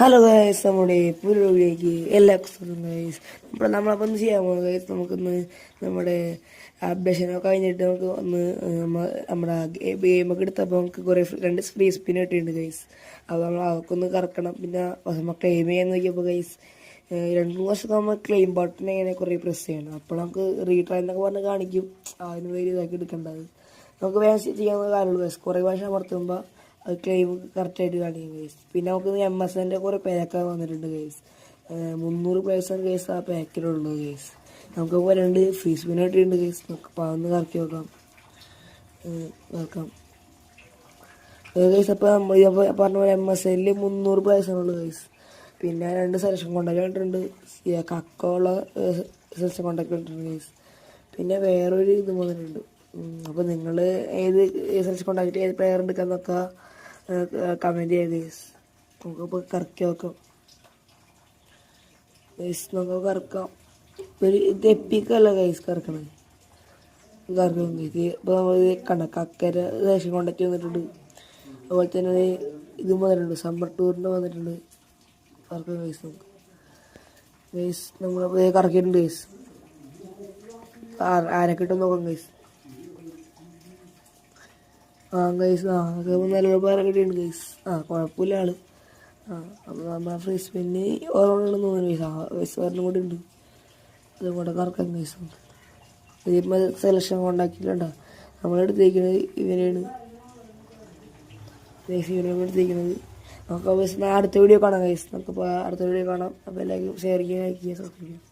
Hello guys, നമ്മുടെ പുതിയൊഴിലേക്ക് എല്ലാവർക്കും guys. നമ്മളപ്പോൾ ഒന്ന് ചെയ്യാൻ പോകുന്നത് ഗൈസ്, നമുക്കൊന്ന് നമ്മുടെ അപ്ഡേഷനൊക്കെ കഴിഞ്ഞിട്ട് നമുക്ക് ഒന്ന് നമ്മുടെ ഗെയിമൊക്കെ എടുത്തപ്പോൾ നമുക്ക് കുറേ രണ്ട് ഫ്രീ സ്പിൻ കിട്ടിയിട്ടുണ്ട് ഗൈസ്. അപ്പോൾ നമ്മൾ അതൊക്കെ ഒന്ന് കറക്കണം. പിന്നെ നമ്മൾ ക്ലെയിം ചെയ്യാൻ നോക്കിയപ്പോൾ ഗൈസ് 2-3 വർഷമൊക്കെ നമ്മൾ ക്ലെയിം ബട്ടൺ ഇങ്ങനെ കുറേ പ്രസ് ചെയ്യണം. അപ്പോൾ നമുക്ക് റീട്രൈ എന്നൊക്കെ പറഞ്ഞ് കാണിക്കും. അതിന് വേണ്ടി ഇതാക്കി എടുക്കേണ്ടത് നമുക്ക് വേഗം ചെയ്യാവുന്ന കാര്യമുള്ളൂ ഗൈസ്. കുറേ പ്രാവശ്യം അമർത്തുമ്പോൾ അത് ക്ലെയിം കറക്റ്റായിട്ട് കാണിക്കും ഗൈസ്. പിന്നെ നമുക്ക് MSNൻ്റെ കുറേ പാക്കൊക്കെ വന്നിട്ടുണ്ട് ഗൈസ്. 300 പ്ലേഴ്സാണ് ഗൈസ് ആ പാക്കിലുള്ളത് ഗൈസ്. നമുക്ക് രണ്ട് ഫ്രീ സ്പിൻ കിട്ടിയിട്ടുണ്ട് ഗൈസ്. നമുക്ക് അതൊന്ന് കറക്കി നോക്കാം. ഗൈസ് അപ്പോൾ നമ്മൾ പറഞ്ഞ പോലെ MSNൽ 300 പ്ലേഴ്സാണുള്ളത് ഗൈസ്. പിന്നെ 2 സെലക്ഷൻ കോണ്ടാക്ട് കണ്ടിട്ടുണ്ട്. കക്കോള സെലക്ഷൻ കോണ്ടാക്ട് കണ്ടിട്ടുണ്ട് ഗൈസ്. പിന്നെ വേറൊരു ഇത് വന്നിട്ടുണ്ട്. അപ്പോൾ നിങ്ങൾ ഏത് സെലക്ഷൻ കോണ്ടാക്ട് ഏത് പ്ലെയർ എടുക്കാന്നൊക്കെ കമൻറ്റ് ചെയ്യാം ഗൈസ്. നമുക്കിപ്പോൾ കറക്കി നോക്കാം ഗൈസ്. നമുക്ക് കറക്കാം. ഇത് എപ്പിക്കല്ല ഗൈസ് കറക്കണത്. കറക്കണം ഗൈസ്. ഇപ്പോൾ നമ്മൾ കണ്ട കക്കര സെലക്ഷൻ കോണ്ടാക്ട് വന്നിട്ടുണ്ട്. അതുപോലെ തന്നെ ഇതും വന്നിട്ടുണ്ട്. സമ്മർ ടൂറിൻ്റെ വന്നിട്ടുണ്ട്. കറക്കാം ഗൈസ്. നമുക്ക് ഗൈസ് നമ്മൾ കറക്കിയിട്ടുണ്ട് ഗൈസ്. ആരൊക്കെ ഇട്ട് നോക്കാം ഗൈസ്. ഗൈസ് നല്ലൊരു പേരെ കിട്ടിയിട്ടുണ്ട് ഗൈസ്. കുഴപ്പമില്ല ആള്. അപ്പോൾ നമ്മൾ ഫ്രീ സ്പിന്ന് ഓരോന്നും തോന്നുന്നു ഗൈസ്. ഗൈസ് ഒരെണ്ണം കൂടി ഉണ്ട്. അതും കൂടെ കറക്കാം ഗൈസ്. ഇതിപ്പോൾ സെലക്ഷൻ കോണ്ടാക്റ്റിലുണ്ടോ നമ്മളെടുത്തേക്കുന്നത് ഇവരെയാണ് ഗൈസ്. ഇവരെയാണ് എടുത്തേക്കുന്നത്. നമുക്ക് ഗൈസ് അടുത്ത വീഡിയോ കാണാം ഗൈസ്. നമുക്കിപ്പോൾ അടുത്ത വീഡിയോ കാണാം. അപ്പോൾ എല്ലാവർക്കും ഷെയർ ചെയ്യുക, ലൈക്ക് ചെയ്യുക, സബ്സ്ക്രൈബ് ചെയ്യുക.